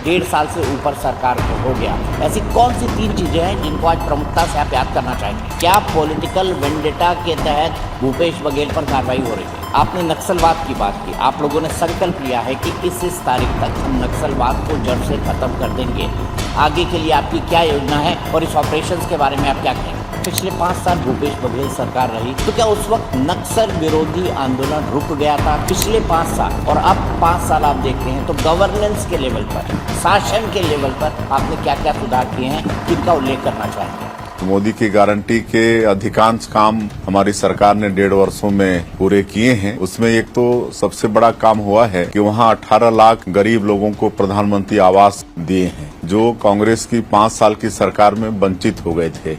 1.5 साल से ऊपर सरकार को हो गया। ऐसी कौन सी 3 चीजें हैं जिनको आज प्रमुखता से आप याद करना चाहेंगे? क्या पॉलिटिकल वेंडेटा के तहत भूपेश बघेल पर कार्रवाई हो रही है? आपने नक्सलवाद की बात की, आप लोगों ने संकल्प लिया है कि इस तारीख तक हम नक्सलवाद को जड़ से खत्म कर देंगे। आगे के लिए आपकी क्या योजना है और इस ऑपरेशन के बारे में आप क्या कहेंगे? पिछले 5 साल भूपेश बघेल सरकार रही तो क्या उस वक्त नक्सल विरोधी आंदोलन रुक गया था? पिछले 5 साल और अब 5 साल आप देखते हैं तो गवर्नेंस के लेवल पर, शासन के लेवल पर आपने क्या क्या सुधार किए हैं, जिनका उल्लेख करना चाहेंगे? मोदी की गारंटी के अधिकांश काम हमारी सरकार ने 1.5 वर्षों में पूरे किए हैं। उसमें एक तो सबसे बड़ा काम हुआ है कि वहाँ 18 लाख गरीब लोगों को प्रधानमंत्री आवास दिए हैं, जो कांग्रेस की 5 साल की सरकार में वंचित हो गए थे।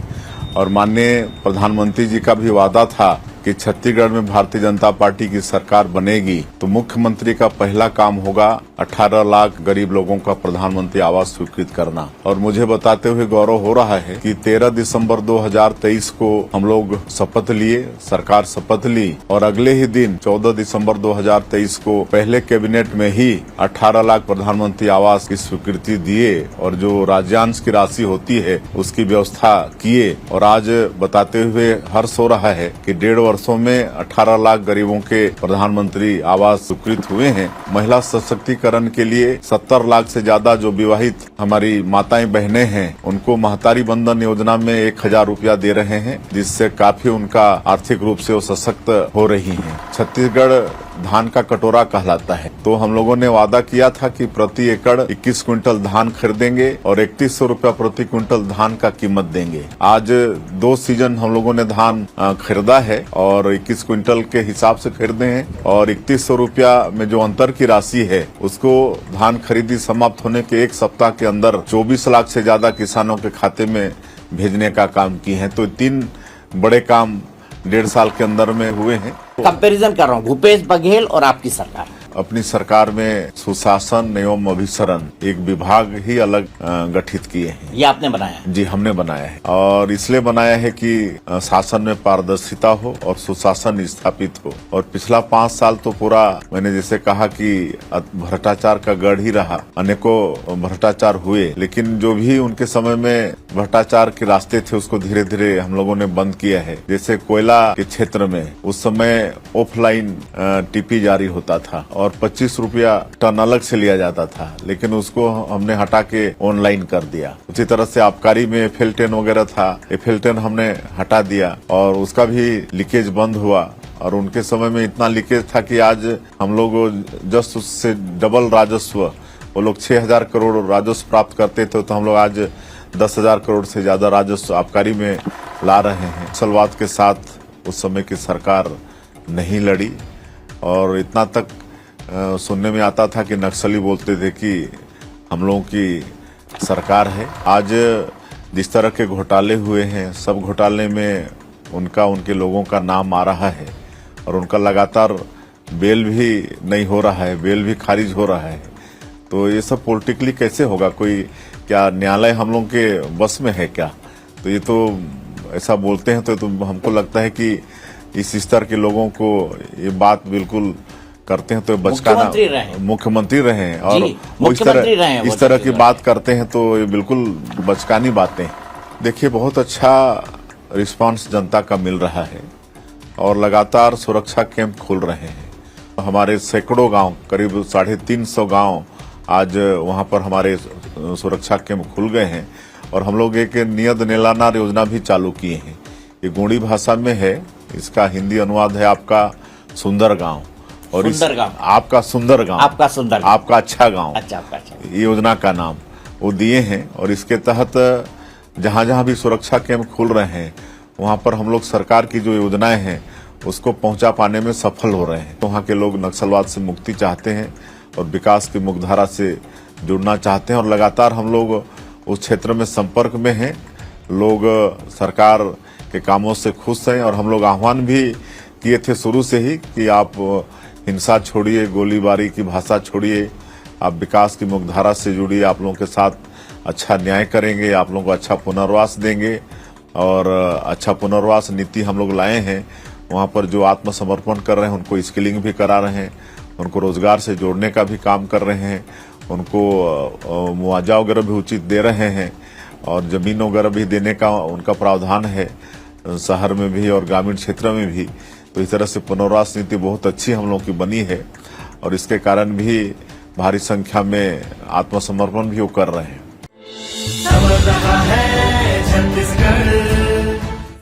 और माननीय प्रधानमंत्री जी का भी वादा था कि छत्तीसगढ़ में भारतीय जनता पार्टी की सरकार बनेगी तो मुख्यमंत्री का पहला काम होगा 18 लाख गरीब लोगों का प्रधानमंत्री आवास स्वीकृत करना। और मुझे बताते हुए गौरव हो रहा है कि 13 दिसंबर 2023 को हम लोग शपथ लिए, सरकार शपथ ली और अगले ही दिन 14 दिसंबर 2023 को पहले कैबिनेट में ही 18 लाख प्रधानमंत्री आवास की स्वीकृति दिए और जो राज्यांश की राशि होती है उसकी व्यवस्था किए। और आज बताते हुए हर्ष हो रहा है कि 1.5 वर्षों में 18 लाख गरीबों के प्रधानमंत्री आवास स्वीकृत हुए हैं। महिला सशक्तिकरण के लिए 70 लाख से ज्यादा जो विवाहित हमारी माताएं बहनें हैं उनको महतारी बंधन योजना में 1000 रुपया दे रहे हैं, जिससे काफी उनका आर्थिक रूप से वो सशक्त हो रही हैं। छत्तीसगढ़ धान का कटोरा कहलाता है, तो हम लोगों ने वादा किया था कि प्रति एकड़ 21 क्विंटल धान खरीदेंगे और 3100 रुपया प्रति क्विंटल धान का कीमत देंगे। आज 2 सीजन हम लोगों ने धान खरीदा है और 21 क्विंटल के हिसाब से खरीदे हैं और 3100 रुपया में जो अंतर की राशि है उसको धान खरीदी समाप्त होने के 1 सप्ताह के अंदर 24 लाख से ज्यादा किसानों के खाते में भेजने का काम किए हैं। तो 3 बड़े काम 1.5 साल के अंदर में हुए हैं। कंपैरिजन कर रहा हूँ भूपेश बघेल और आपकी सरकार। अपनी सरकार में सुशासन एवं अभिसरण एक विभाग ही अलग गठित किए हैं। ये आपने बनाया है? जी, हमने बनाया है और इसलिए बनाया है कि शासन में पारदर्शिता हो और सुशासन स्थापित हो। और पिछला 5 साल तो पूरा मैंने जैसे कहा कि भ्रष्टाचार का गढ़ ही रहा, अनेकों भ्रष्टाचार हुए, लेकिन जो भी उनके समय में भ्रष्टाचार के रास्ते थे उसको धीरे धीरे हम लोगों ने बंद किया है। जैसे कोयला के क्षेत्र में उस समय ऑफलाइन टीपी जारी होता था और 25 रुपया टन अलग से लिया जाता था, लेकिन उसको हमने हटा के ऑनलाइन कर दिया। उसी तरह से आबकारी में FL10 वगैरह था, FL10 हमने हटा दिया और उसका भी लीकेज बंद हुआ। और उनके समय में इतना लीकेज था कि आज हम लोग जस्ट उससे डबल राजस्व, वो लोग 6000 करोड़ राजस्व प्राप्त करते थे तो हम लोग आज 10,000 करोड़ से ज्यादा राजस्व आबकारी में ला रहे हैं। नक्सलवाद के साथ उस समय की सरकार नहीं लड़ी और इतना तक सुनने में आता था कि नक्सली बोलते थे कि हम लोगों की सरकार है। आज जिस तरह के घोटाले हुए हैं, सब घोटाले में उनके लोगों का नाम आ रहा है और उनका लगातार बेल भी नहीं हो रहा है, बेल भी खारिज हो रहा है। तो ये सब पॉलिटिकली कैसे होगा? कोई क्या न्यायालय हम लोगों के बस में है क्या? तो ये तो ऐसा बोलते हैं तो हमको लगता है कि इस स्तर के लोगों को ये बात बिल्कुल करते हैं तो बचकाना, मुख्यमंत्री रहे हैं और इस तरह की बात करते हैं तो ये बिल्कुल बचकानी बातें। देखिए, बहुत अच्छा रिस्पांस जनता का मिल रहा है और लगातार सुरक्षा कैंप खुल रहे हैं। हमारे सैकड़ों गांव, करीब 350 गांव आज वहां पर हमारे सुरक्षा कैंप खुल गए हैं और हम लोग एक नियत नीलाना योजना भी चालू किए हैं। ये गोंडी भाषा में है, इसका हिंदी अनुवाद है आपका सुंदर गांव और आपका सुंदर गांव, आपका अच्छा गांव, योजना का नाम वो दिए हैं। और इसके तहत जहां जहां भी सुरक्षा कैंप खुल रहे हैं वहां पर हम लोग सरकार की जो योजनाएं हैं उसको पहुंचा पाने में सफल हो रहे हैं। तो वहां के लोग नक्सलवाद से मुक्ति चाहते हैं और विकास की मुख्यधारा से जुड़ना चाहते हैं और लगातार हम लोग उस क्षेत्र में संपर्क में हैं। लोग सरकार के कामों से खुश हैं और हम लोग आह्वान भी किए थे शुरू से ही कि आप हिंसा छोड़िए, गोलीबारी की भाषा छोड़िए, आप विकास की मुख्यधारा से जुड़िए, आप लोगों के साथ अच्छा न्याय करेंगे, आप लोगों को अच्छा पुनर्वास देंगे। और अच्छा पुनर्वास नीति हम लोग लाए हैं। वहाँ पर जो आत्मसमर्पण कर रहे हैं उनको स्किलिंग भी करा रहे हैं, उनको रोजगार से जोड़ने का भी काम कर रहे हैं, उनको मुआवजा वगैरह भी उचित दे रहे हैं और जमीन वगैरह भी देने का उनका प्रावधान है शहर में भी और ग्रामीण क्षेत्र में भी। तो इस तरह से पुनर्वास नीति बहुत अच्छी हम लोग की बनी है और इसके कारण भी भारी संख्या में आत्मसमर्पण भी वो कर रहे हैं। समझ रहा है छत्तीसगढ़।